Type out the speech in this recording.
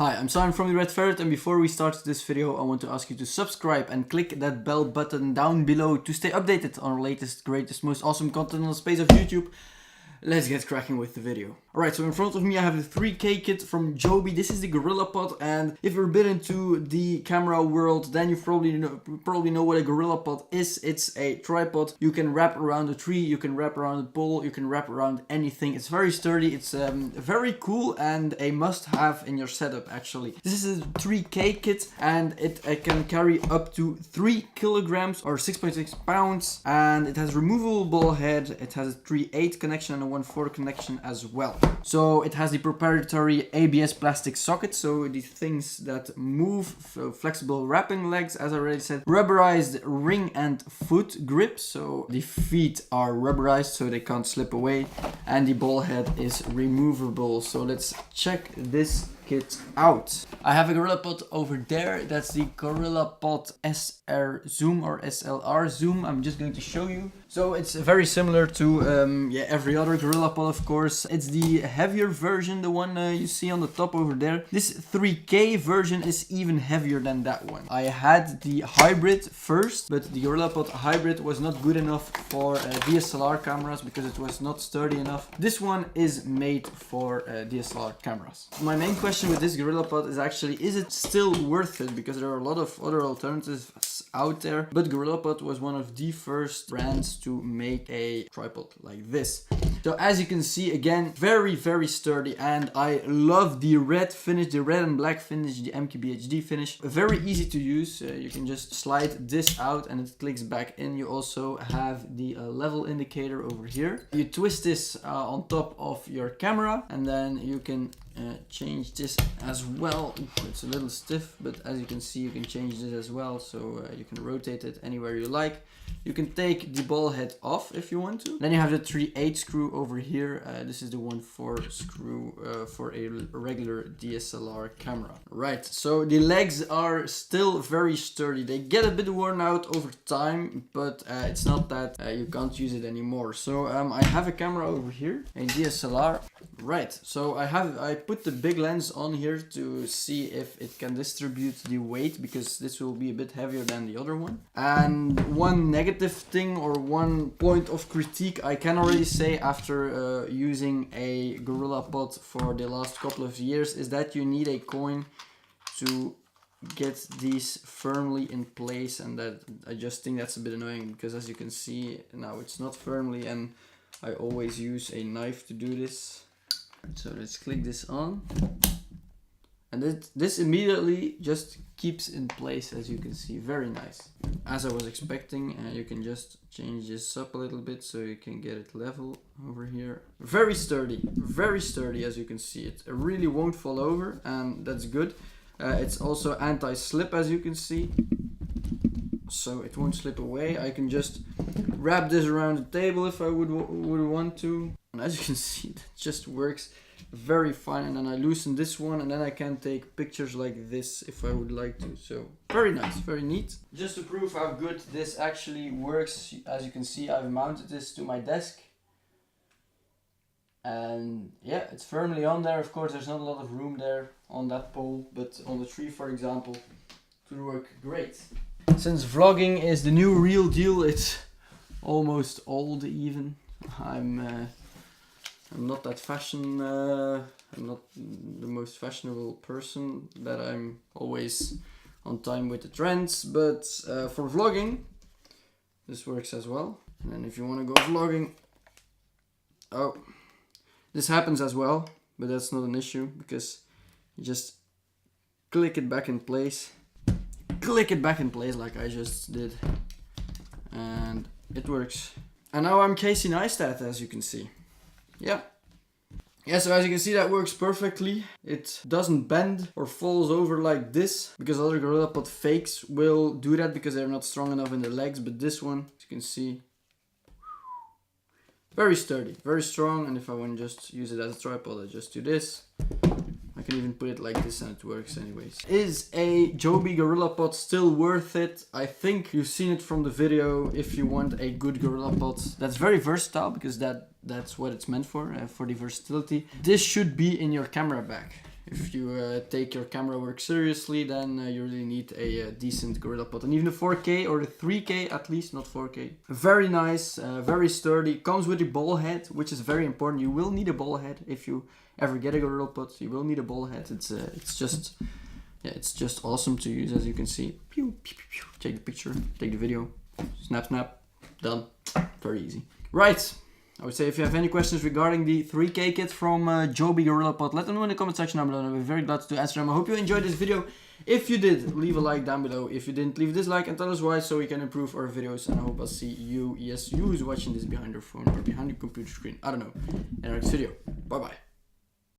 Hi, I'm Simon from the Red Ferret, and before we start this video I want to ask you to subscribe and click that bell button down below to stay updated on our latest, greatest, most awesome content on the space of YouTube. Let's get cracking with the video. Alright, so in front of me I have the 3K kit from Joby. This is the Gorillapod, and if you're a bit into the camera world, then you probably know what a Gorillapod is. It's a tripod. You can wrap around a tree, you can wrap around a pole, you can wrap around anything. It's very sturdy, it's very cool and a must-have in your setup actually. This is a 3K kit and it can carry up to 3 kilograms or 6.6 pounds, and it has removable ball head, it has a 3/8 connection and a 1/4 connection as well. So it has the proprietary ABS plastic socket, so the things that move, so flexible wrapping legs, as I already said, rubberized ring and foot grip, so the feet are rubberized so they can't slip away, and the ball head is removable. So let's check this kit out. I have a Gorillapod over there. That's the Gorillapod SLR-Zoom or SLR-Zoom. I'm just going to show you. So it's very similar to every other Gorillapod, of course. It's the heavier version, the one you see on the top over there. This 3K version is even heavier than that one. I had the Hybrid first, but the Gorillapod Hybrid was not good enough for DSLR cameras because it was not sturdy enough. This one is made for DSLR cameras. My main question with this Gorillapod is actually, is it still worth it? Because there are a lot of other alternatives out there, but Gorillapod was one of the first brands to make a tripod like this. So as you can see, again, very sturdy, and I love the red finish, the red and black finish, the MKBHD finish. Very easy to use. You can just slide this out and it clicks back in. You also have the level indicator over here. You twist this on top of your camera, and then you can change this as well. It's a little stiff, but as you can see, you can change this as well, so you can rotate it anywhere you like. You can take the ball head off if you want to. Then you have the 3/8 screw over here. This is the 1/4 screw for a regular DSLR camera. Right, so the legs are still very sturdy. They get a bit worn out over time, but it's not that you can't use it anymore. So I have a camera over here, a DSLR. Right, so I put the big lens on here to see if it can distribute the weight, because this will be a bit heavier than the other one. And one negative thing or one point of critique I can already say after using a Gorillapod for the last couple of years is that you need a coin to get these firmly in place, and that I just think that's a bit annoying, because as you can see now it's not firmly, and I always use a knife to do this. So let's click this on, and this immediately just keeps in place, as you can see. Very nice, as I was expecting. You can just change this up a little bit so you can get it level over here. Very sturdy, as you can see. It really won't fall over, and that's good. It's also anti-slip, as you can see, so it won't slip away. I can just wrap this around the table if I would want to. And as you can see, it just works very fine. And then I loosen this one, and then I can take pictures like this if I would like to. So very nice, very neat. Just to prove how good this actually works, as you can see, I've mounted this to my desk. And yeah, it's firmly on there. Of course, there's not a lot of room there on that pole, but on the tree, for example, it would work great. Since vlogging is the new real deal, it's almost old even. I'm not that I'm not the most fashionable person, that I'm always on time with the trends, but for vlogging, this works as well. And then if you want to go vlogging, this happens as well, but that's not an issue, because you just click it back in place. Like I just did, and it works. And now I'm Casey Neistat, as you can see. Yeah, so as you can see, that works perfectly. It doesn't bend or falls over like this, because other Gorillapod fakes will do that because they're not strong enough in the legs, but this one, as you can see, very sturdy, very strong. And if I want to just use it as a tripod, I just do this. I can even put it like this and it works anyways. Is a Joby Gorillapod still worth it? I think you've seen it from the video. If you want a good Gorillapod that's very versatile, because that's what it's meant for the versatility, this should be in your camera bag. if you take your camera work seriously, then you really need a decent Gorillapod. And even the 4K or the 3K at least, not 4K. Very nice, very sturdy. Comes with a ball head, which is very important. You will need a ball head if you ever get a Gorillapod. You will need a ball head. It's just awesome to use, as you can see. Pew, pew, pew, pew. Take the picture, take the video, snap, snap, done. Very easy. Right. I would say if you have any questions regarding the 3K kit from Joby Gorillapod, let them know in the comment section down below, and I'll be very glad to answer them. I hope you enjoyed this video. If you did, leave a like down below. If you didn't, leave a dislike and tell us why, so we can improve our videos. And I hope I'll see you, yes, you who's watching this behind your phone or behind your computer screen, I don't know, in our next video. Bye bye.